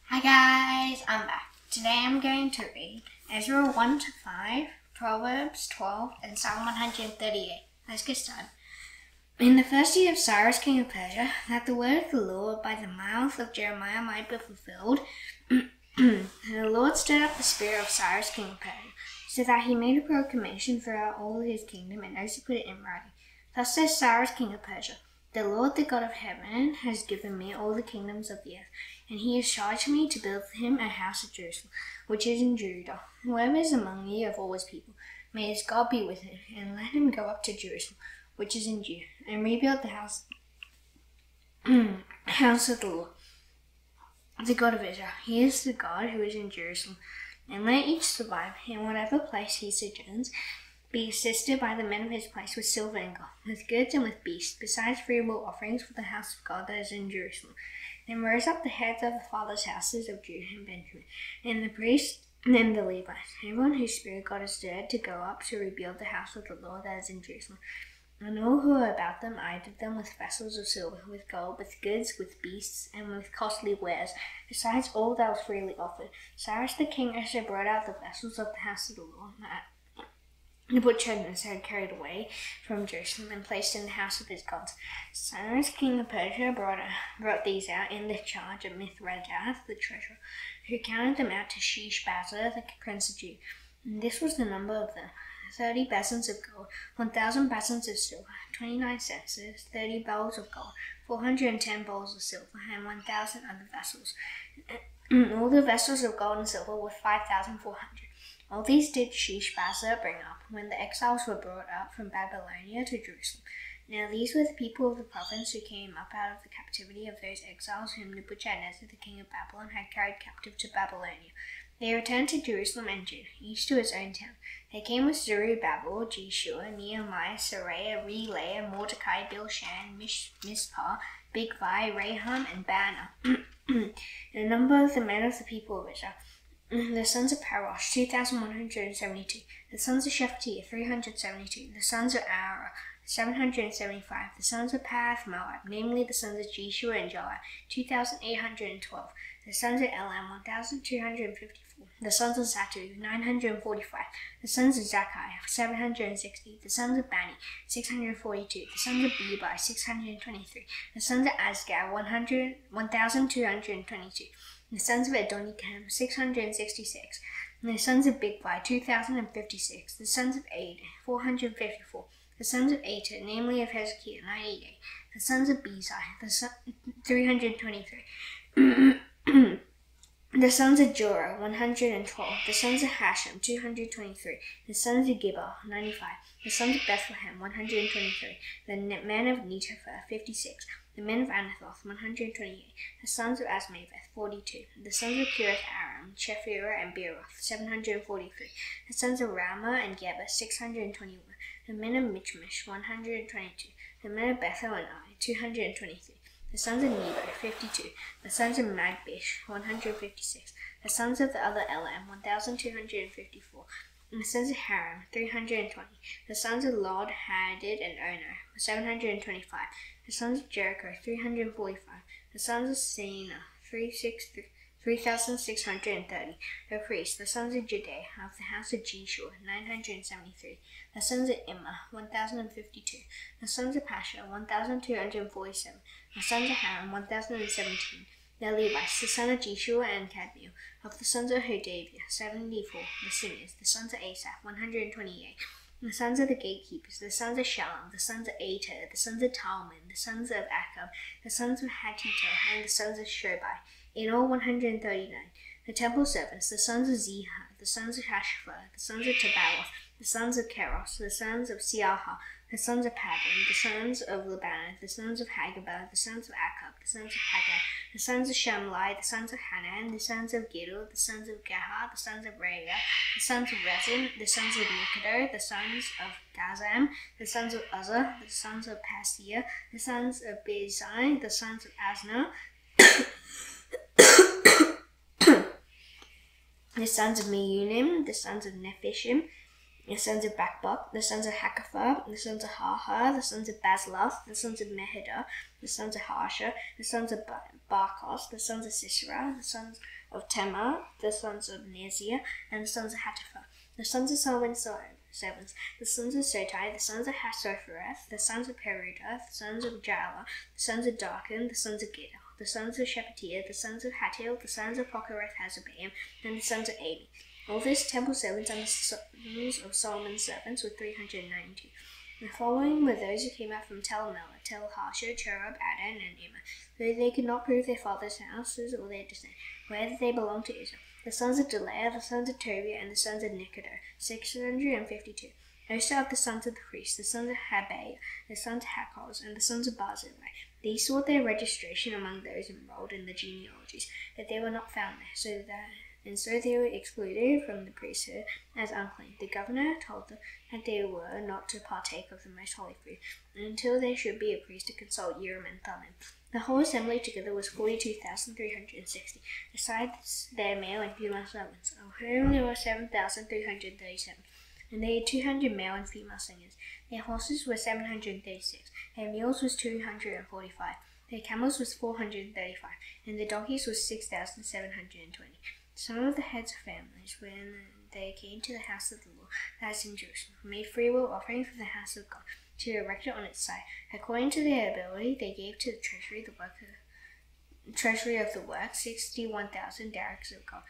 Hi guys, I'm back. Today I'm going to read Ezra 1 to 5, Proverbs 12, and Psalm 138. Let's get started. In the first year of Cyrus, king of Persia, that the word of the Lord by the mouth of Jeremiah might be fulfilled, the Lord stirred up the spirit of Cyrus, king of Persia, so that he made a proclamation throughout all his kingdom and also put it in writing. Thus says Cyrus, king of Persia, the Lord, the God of heaven, has given me all the kingdoms of the earth, and he has charged me to build for him a house at Jerusalem, which is in Judah. Whoever is among you of all his people, may his God be with him, and let him go up to Jerusalem, which is in Judah, and rebuild the house of the Lord, the God of Israel. He is the God who is in Jerusalem, and let each survive in whatever place he sojourns, be assisted by the men of his place with silver and gold, with goods and with beasts, besides freewill offerings for the house of God that is in Jerusalem. Then rose up the heads of the fathers' houses of Judah and Benjamin, and the priests and the Levites, everyone whose spirit God has stirred to go up to rebuild the house of the Lord that is in Jerusalem. And all who were about them aided them with vessels of silver, with gold, with goods, with beasts, and with costly wares, besides all that was freely offered. Cyrus the king also brought out the vessels of the house of the Lord, the Nebuchadnezzar had carried away from Jerusalem and placed in the house of his gods. Cyrus, king of Persia, brought these out in the charge of Mithridates, the treasurer, who counted them out to Sheshbazzar, the prince of Judah. And this was the number of them: 30 basins of gold, 1,000 basins of silver, 29 censers, 30 bowls of gold, 410 bowls of silver, and 1,000 other vessels. All the vessels of gold and silver were 5,400. All these did Sheshbazzar bring up when the exiles were brought up from Babylonia to Jerusalem. Now these were the people of the province who came up out of the captivity of those exiles whom Nebuchadnezzar the king of Babylon had carried captive to Babylonia. They returned to Jerusalem and Judah, each to his own town. They came with Zerubbabel, Jeshua, Nehemiah, Seraiah, Reelaiah, Mordecai, Bilshan, Mispah, Bigvai, Raham, and Baanah, and a number of the men of the people of Israel. The sons of Parosh, 2,172. The sons of Shephatiah, 372. The sons of Ara, 775. The sons of Pahath Moab, namely the sons of Jeshua and Joab, 2,812. The sons of Elam, 1,254. The sons of Zatu, 945. The sons of Zakai, 760. The sons of Bani, 642. The sons of Bebai, 623. The sons of Azgad, 1,222. The sons of Adonikam, 666. And the sons of Bigvai, 2,056. The sons of Aid, 454. The sons of Ater, namely of Hezekiah, 98. The sons of Bezai, 323. The sons of Jorah, 112. The sons of Hashem, 223. The sons of Gibeah, 95. The sons of Bethlehem, 123. The men of Netopher, 56. The men of Anathoth, 128. The sons of Asmaveth, 42. The sons of Kiriath-Aram, Chephirah, and Beeroth, 743. The sons of Ramah and Geba, 621. The men of Michmash, 122. The men of Bethel and Ai, 223. The sons of Nebo, 52. The sons of Magbish, 156. The sons of the other Elam, 1,254. And the sons of Haram, 320. The sons of Lod, Hadid, and Ono, 725. The sons of Jericho, 345. The sons of Sina, 3,630. The priests, the sons of Judah, of the house of Jeshua, 973. The sons of Immer, 1,052. The sons of Pasha, 1,247. The sons of Haram, 1,017. The Levites, the son of Jeshua and Kadmiel, of the sons of Hodavia, 74. The singers, the sons of Asaph, 128. The sons of the gatekeepers, the sons of Shalom, the sons of Ater, the sons of Talmon, the sons of Akab, the sons of Hatita, and the sons of Shobai, in all 139. The temple servants, the sons of Ziha, the sons of Hashapha, the sons of Tabaoth, the sons of Keros, the sons of Siaha, the sons of Padon, the sons of Labanah, the sons of Hagabah, the sons of Akab, the sons of Hagar, the sons of Shamlai, the sons of Hanan, the sons of Gidel, the sons of Gahar, the sons of Raya, the sons of Rezin, the sons of Nikadar, the sons of Gazam, the sons of Uzzah, the sons of Paseah, the sons of Bezai, the sons of Asna, the sons of Meunim, the sons of Nephishim, the sons of Bakbuk, the sons of Hakapha, the sons of Haha, the sons of Bazloth, the sons of Mehidah, the sons of Harsha, the sons of Barkos, the sons of Sisera, the sons of Tema, the sons of Neziah, and the sons of Hatipha, the sons of Solomon's servants, the sons of Sotai, the sons of Hassophereth, the sons of Perudah, the sons of Jaala, the sons of Darkon, the sons of Giddel, the sons of Shephatiah, the sons of Hattil, the sons of Pokereth Hazabaim, and the sons of Abi. All these temple servants and the sons of Solomon's servants were 392. The following were those who came out from Tel Melah, Tel Harsha, Cherub, Adon, and Immer, though they could not prove their fathers' houses or their descent, whether they belonged to Israel. The sons of Delaiah, the sons of Tobiah, and the sons of Nicodo, 652. Those are the sons of the priests, the sons of Habiah, the sons of Hakkoz, and the sons of Barzillai. These sought their registration among those enrolled in the genealogies, but they were not found there, so they were excluded from the priesthood as unclean. The governor told them that they were not to partake of the most holy food until there should be a priest to consult Urim and Thummim. The whole assembly together was 42,360, besides their male and female servants, of whom there were 7,337. And they had 200 male and female singers. Their horses were 736, their mules was 245, their camels was 435, and the donkeys was 6,720. Some of the heads of families, when they came to the house of the Lord that is in Jerusalem, made freewill offerings for the house of God to erect it on its site. According to their ability, they gave to the treasury of the work 61,000 derricks of gold,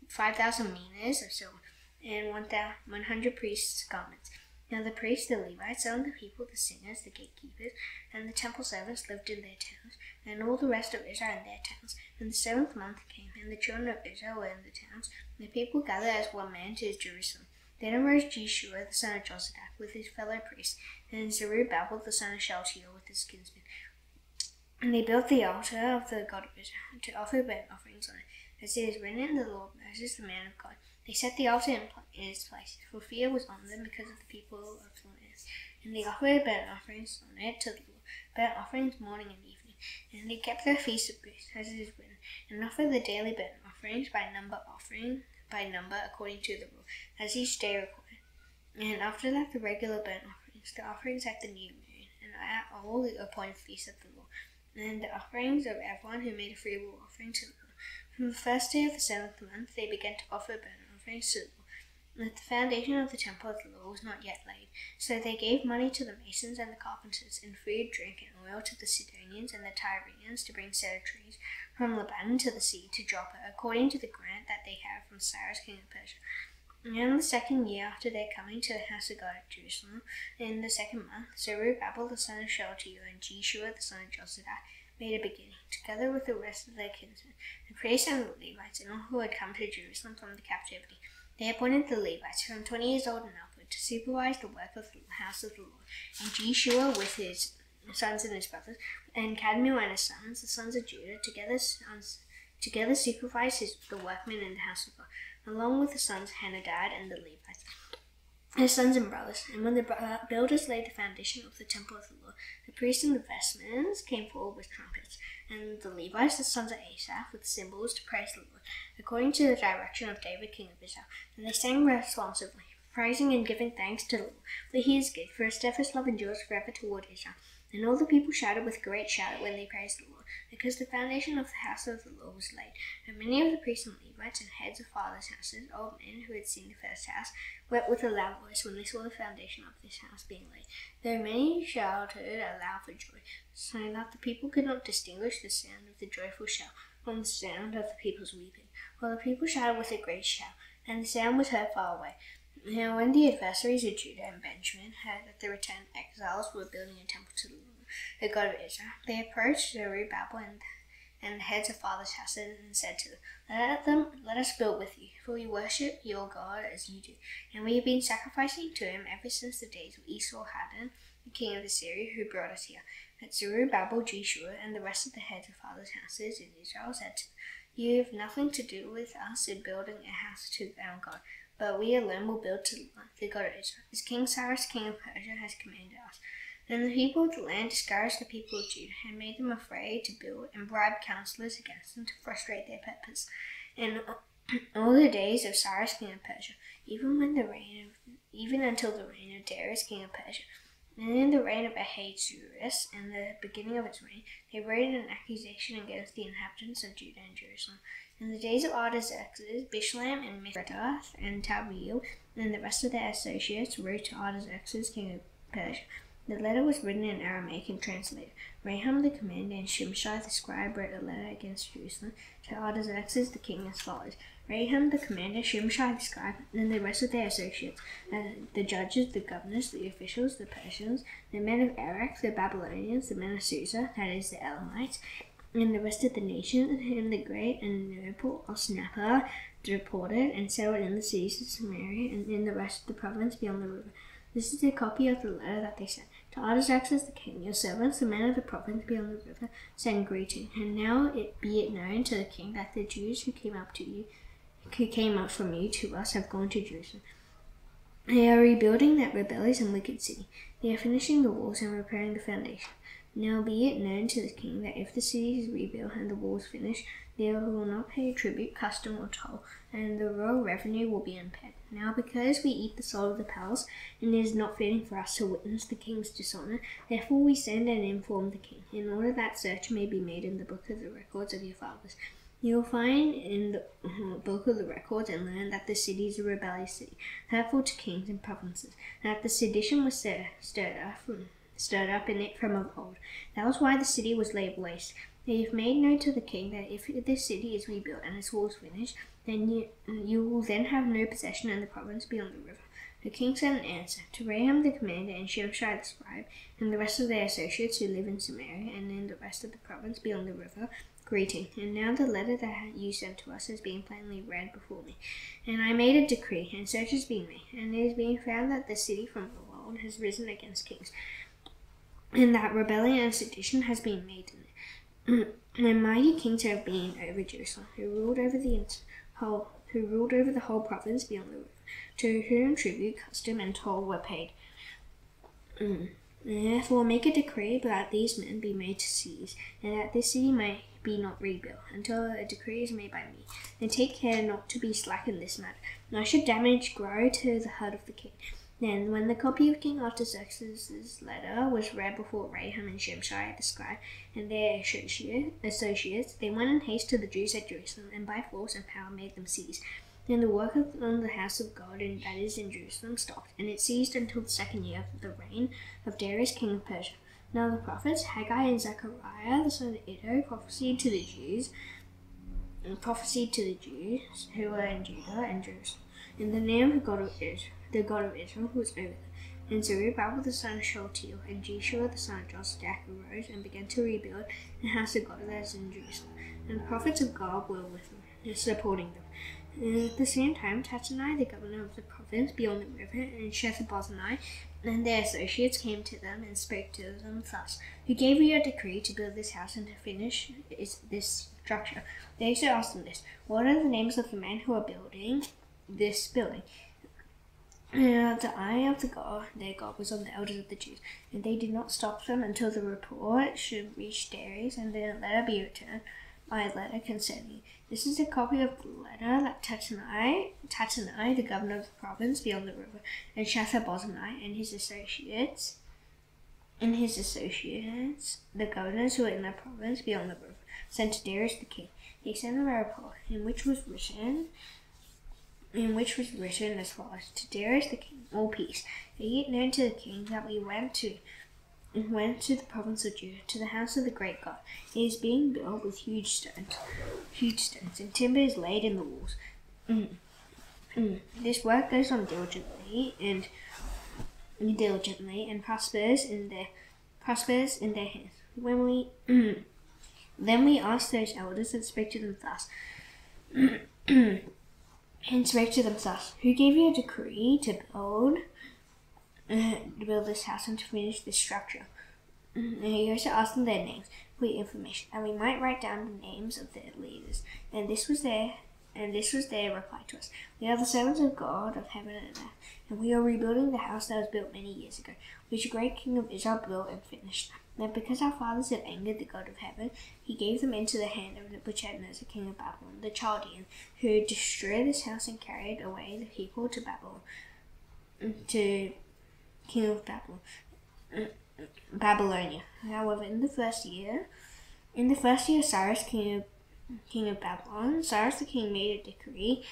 5,000 minas of silver, and 100 priests' garments. Now the priests, the Levites, some of the people, the singers, the gatekeepers, and the temple servants lived in their towns, and all the rest of Israel in their towns. And the 7th month came, and the children of Israel were in the towns, and the people gathered as one man to Jerusalem. Then arose Jeshua the son of Jozadak with his fellow priests, and Zerubbabel the son of Shealtiel with his kinsmen. And they built the altar of the God of Israel to offer burnt offerings on it, as it is written in the law of Moses the man of God. They set the altar in its place, for fear was on them because of the people of the land. And they offered burnt offerings on it to the Lord, burnt offerings morning and evening. And they kept their feast of booths, as it is written, and offered the daily burnt offerings by number according to the rule, as each day recorded. And after that the regular burnt offerings, the offerings at the new moon, and at all the appointed feasts of the Lord, and the offerings of everyone who made a freewill offering to the Lord. From the first day of the 7th month they began to offer burnt offerings to the Lord. But the foundation of the temple of the Lord was not yet laid, so they gave money to the masons and the carpenters, and food, drink, and oil to the Sidonians and the Tyrians to bring cedar trees from Lebanon to the sea to Joppa, according to the grant that they had from Cyrus king of Persia. And in the 2nd year after their coming to the house of God at Jerusalem, in the 2nd month, Zerubbabel the son of Shealtiel and Jeshua the son of Jozadak made a beginning, together with the rest of their kinsmen, the priests and the Levites, and all who had come to Jerusalem from the captivity. They appointed the Levites from 20 years old and upward to supervise the work of the house of the Lord, and Jeshua with his sons and his brothers, and Kadmiel and his sons, the sons of Judah, together supervised the workmen in the house of God, along with the sons of Henadad and the Levites, his sons and brothers. And when the builders laid the foundation of the temple of the Lord, the priests and the vestments came forward with trumpets, and the Levites, the sons of Asaph, with cymbals to praise the Lord, according to the direction of David king of Israel. And they sang responsively, praising and giving thanks to the Lord, for he is good, for his steadfast love endures forever toward Israel. And all the people shouted with a great shout when they praised the Lord, because the foundation of the house of the Lord was laid. And many of the priests and Levites and heads of fathers' houses, old men who had seen the first house, wept with a loud voice when they saw the foundation of this house being laid, though many shouted aloud for joy, so that the people could not distinguish the sound of the joyful shout from the sound of the people's weeping. For the people shouted with a great shout, and the sound was heard far away. Now when the adversaries of Judah and Benjamin heard that the returned exiles were building a temple to the God of Ezra, they approached Zerubbabel and the heads of fathers' houses and said to them, Let us build with you, for we worship your God as you do, and we have been sacrificing to him ever since the days of Esarhaddon, the king of Assyria, who brought us here. But Zerubbabel, Jeshua, and the rest of the heads of fathers' houses in Israel said to them, You have nothing to do with us in building a house to our God, but we alone will build to the God of Israel, as King Cyrus, king of Persia, has commanded us. Then the people of the land discouraged the people of Judah and made them afraid to build, and bribed counselors against them to frustrate their purpose. In all the days of Cyrus, king of Persia, even until the reign of Darius, king of Persia. And in the reign of Ahasuerus, in the beginning of its reign, they wrote an accusation against the inhabitants of Judah and Jerusalem. In the days of Artaxerxes, Bishlam and Mithredath and Tabeel and the rest of their associates wrote to Artaxerxes, king of Persia. The letter was written in Aramaic and translated. Raham the commander and Shimshai the scribe wrote a letter against Jerusalem to Artaxerxes the king as follows. Raham the commander, Shimshai the scribe, and the rest of their associates, the judges, the governors, the officials, the Persians, the men of Erech, the Babylonians, the men of Susa, that is, the Elamites, and the rest of the nation, and the great and noble Osnappar deported and settled in the cities of Samaria and in the rest of the province beyond the river. This is a copy of the letter that they sent. To Artaxerxes the king, your servants, the men of the province beyond the river, send greeting. And now be it known to the king that the Jews who came up from you to us have gone to Jerusalem. They are rebuilding that rebellious and wicked city. They are finishing the walls and repairing the foundation. Now be it known to the king that if the city is rebuilt and the walls finished, they will not pay tribute, custom, or toll, and the royal revenue will be unpaid. Now because we eat the soul of the palace, and it is not fitting for us to witness the king's dishonor, therefore we send and inform the king, in order that search may be made in the book of the records of your fathers. You will find in the book of the records and learn that the city is a rebellious city, hurtful to kings and provinces, and that the sedition was stirred up in it from of old. That was why the city was laid waste. They have made known to the king that if this city is rebuilt and its walls finished, then you will then have no possession in the province beyond the river. The king sent an answer to Raham the commander and Shimshai the scribe and the rest of their associates who live in Samaria and in the rest of the province beyond the river. Greeting. And now the letter that you sent to us has been plainly read before me. And I made a decree, and search has been made, and it has been found that the city from the world has risen against kings, and that rebellion and sedition has been made in it. And mighty kings have been over Jerusalem, who ruled over the whole province beyond the river, to whom tribute, custom, and toll were paid. Therefore make a decree that these men be made to cease, and that this city may be not rebuilt, until a decree is made by me. And take care not to be slack in this matter, nor should damage grow to the heart of the king. Then, when the copy of King Artaxerxes' letter was read before Raham and Shimshai the scribe and their associates, they went in haste to the Jews at Jerusalem, and by force and power made them cease. Then the work on the house of God, and that is in Jerusalem, stopped, and it ceased until the second year of the reign of Darius king of Persia. Now the prophets Haggai and Zechariah the son of Iddo prophesied to the Jews who were in Judah and Jerusalem, in the name of the God of Israel who was over them. And Zerubbabel the son of Shealtiel and Jeshua the son of Jozadak arose and began to rebuild the house of God that is in Jerusalem. And the prophets of God were with them, supporting them. And at the same time, Tattenai, the governor of the province beyond the river, and Shethar-bozenai and their associates came to them and spoke to them thus: Who gave you a decree to build this house and to finish this structure? They also asked them this: What are the names of the men who are building this building? The eye of their God was on the elders of the Jews, and they did not stop them until the report should reach Darius, and the letter be returned by letter concerning you. This is a copy of the letter that Tattenai, the governor of the province beyond the river, and Shethar-bozenai and his associates, the governors who were in the province beyond the river, sent to Darius the king. They sent them a report, in which was written as follows: To Darius the king, all peace. Be it known to the king that we went to the province of Judah, to the house of the great God. It is being built with huge stones, and timber is laid in the walls. This work goes on diligently and prospers in their hands. Then we asked those elders and spoke to them thus. Who gave you a decree to build this house and to finish this structure? And he also asked them their names for your information, and we might write down the names of their leaders. And this was their And this was their reply to us. We are the servants of God of heaven and earth, and we are rebuilding the house that was built many years ago, which the great king of Israel built and finished. And because our fathers had angered the God of heaven, he gave them into the hand of Nebuchadnezzar, king of Babylon, the Chaldean, who destroyed this house and carried away the people to Babylon, to king of Babylonia. However, in the first year of Cyrus, king of Babylon, Cyrus the king made a decree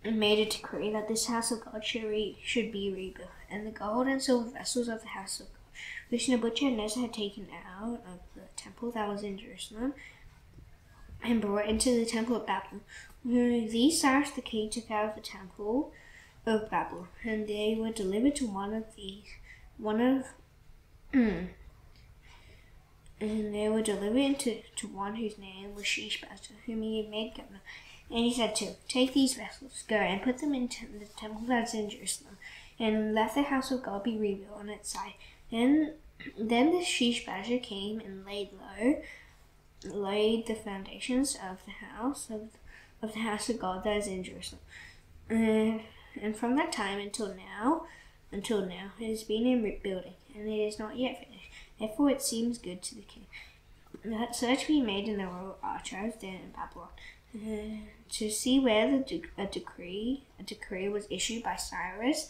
that this house of God should be rebuilt, and the gold and silver vessels of the house of God, which Nebuchadnezzar had taken out of the temple that was in Jerusalem, and brought into the temple of Babylon. These Cyrus the king took out of the temple of Babylon, and they were delivered to one whose name was C.Jun, whom he had made governor. And he said to him, "Take these vessels, go and put them into the temple that's in Jerusalem, and let the house of God be rebuilt on its site." Then the C.Jun came and laid the foundations of the house of God that is in Jerusalem. And from that time until now, it has been in building, and it is not yet finished. Therefore it seems good to the king that search be made in the royal archives there in Babylon, to see where a decree was issued by Cyrus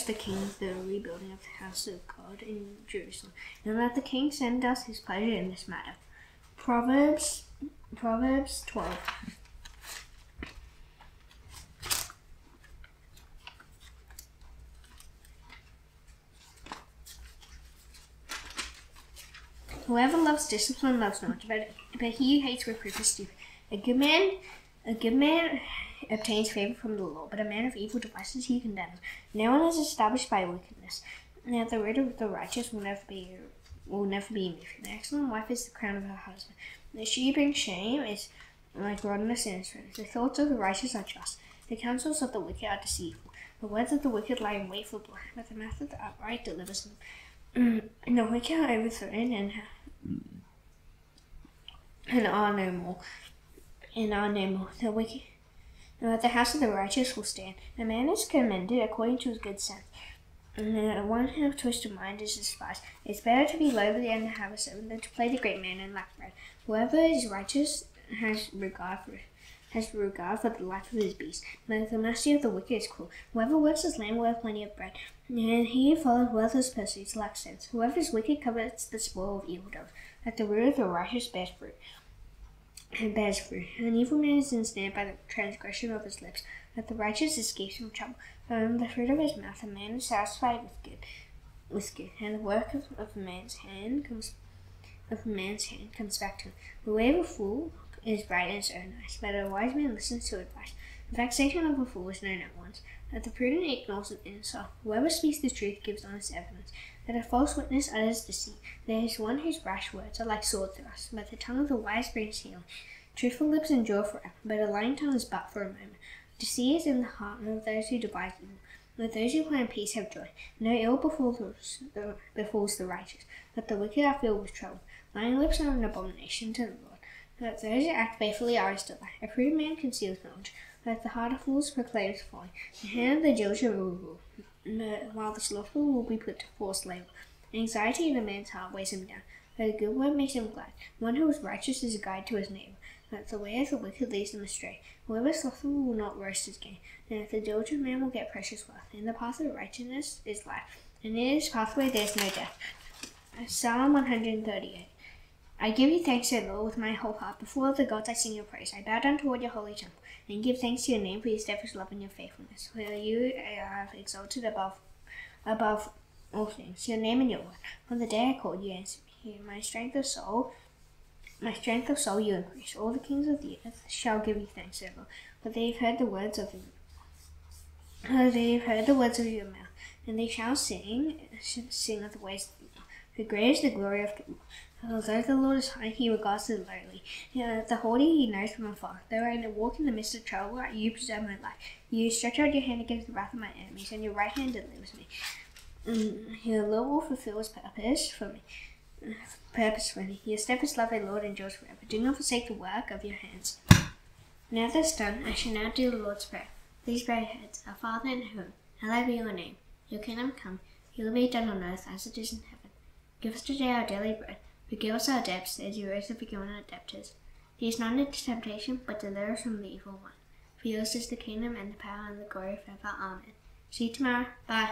the king of the rebuilding of the house of God in Jerusalem, and let the king send us his pleasure in this matter. Proverbs 12. Whoever loves discipline loves knowledge, but he who hates reproof is stupid. A good man obtains favor from the Lord, but a man of evil devices he condemns. No one is established by wickedness. Now the root of the righteous will never be moved. An excellent wife is the crown of her husband. That she brings shame is like rottenness in his friends. The thoughts of the righteous are just. The counsels of the wicked are deceitful. The words of the wicked lie in wait for blood, but the mouth of the upright delivers them. And the wicked are overthrown and are no more. The house of the righteous will stand. A man is commended according to his good sense. One who of twisted mind is despised. It's better to be lowly and to have a servant than to play the great man and lack bread. Whoever is righteous has regard for the life of his beast. But the mercy of the wicked is cruel. Whoever works his land will have plenty of bread, and he who follows worthless pursuits lacks sense. Whoever is wicked covets the spoil of evildoers. At the root of the righteous bears fruit. An evil man is ensnared by the transgression of his lips, but the righteous escapes from trouble. From the fruit of his mouth a man is satisfied with good, and the work of a man's hand comes back to him. The way of a fool is bright and so nice, but a wise man listens to advice. The vexation of a fool is known at once, but the prudent ignores an insult. Whoever speaks the truth gives honest evidence, but a false witness utters deceit. There is one whose rash words are like sword thrusts, but the tongue of the wise brings healing. Truthful lips endure forever, but a lying tongue is but for a moment. Deceit is in the heart of those who devise evil, but those who plan peace have joy. No ill befalls the righteous, but the wicked are filled with trouble. Lying lips are an abomination to the Lord, but those who act faithfully are his delight. A prudent man conceals knowledge, but the heart of fools proclaims folly. The hand of the diligent will rule, while the slothful will be put to forced labor. Anxiety in a man's heart weighs him down, but a good word makes him glad. One who is righteous is a guide to his neighbor, but the way of the wicked leads them astray. Whoever is slothful will not roast his gain, and the diligent man will get precious wealth. In the path of righteousness is life, and in his pathway there is no death. Psalm 138. I give you thanks, O Lord, with my whole heart. Before the gods I sing your praise. I bow down toward your holy temple, and give thanks to your name for your steadfast love and your faithfulness. For you have exalted above all things, your name and your word. On the day I called, you answered me. My strength of soul you increase. All the kings of the earth shall give you thanks, O Lord, for they have heard the words of your mouth, and they shall sing of the ways of the Lord. For great is the glory of the Lord. Although the Lord is high, he regards the lowly. The haughty he knows from afar. Though I walk in the midst of trouble, you preserve my life. You stretch out your hand against the wrath of my enemies, and your right hand delivers me. Your Lord will fulfill his purpose for me. Your steadfast love, O Lord, endures forever. Do not forsake the work of your hands. Now this done, I shall now do the Lord's Prayer. Please bow your heads. Our Father in heaven, hallowed be your name. Your kingdom come, your will be done on earth as it is in heaven. Give us today our daily bread. Forgive us our debts, as you also forgive our debtors. Lead us not into temptation, but deliver us from the evil one. For yours is the kingdom, and the power, and the glory forever. Amen. See you tomorrow. Bye.